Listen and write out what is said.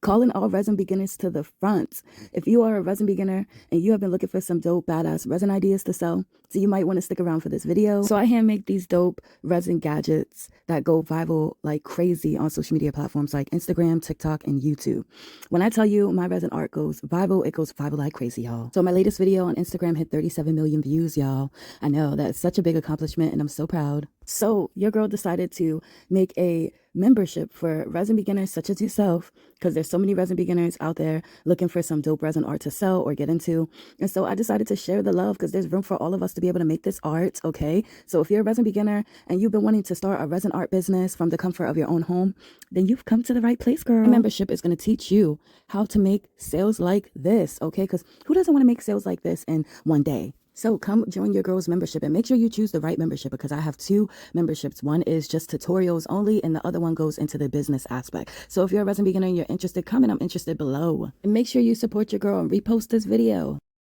calling all resin beginners to the front. If you are a resin beginner and you have been looking for some dope, badass resin ideas to sell, so you might want to stick around for this video. So I hand make these dope resin gadgets that go viral like crazy on social media platforms like Instagram, TikTok, and YouTube. When I tell you my resin art goes viral, it goes viral like crazy, y'all. So my latest video on Instagram hit 37 million views, y'all. I know that's such a big accomplishment and I'm so proud. So your girl decided to make a membership for resin beginners such as yourself, because there's so many resin beginners out there looking for some dope resin art to sell or get into. And so I decided to share the love because there's room for all of us to be able to make this art, okay? So if you're a resin beginner and you've been wanting to start a resin art business from the comfort of your own home, then you've come to the right place, girl. The membership is going to teach you how to make sales like this, okay? Because who doesn't want to make sales like this in one day? So come join your girl's membership and make sure you choose the right membership, because I have two memberships. One is just tutorials only and the other one goes into the business aspect. So if you're a resin beginner and you're interested, comment I'm interested below. And make sure you support your girl and repost this video.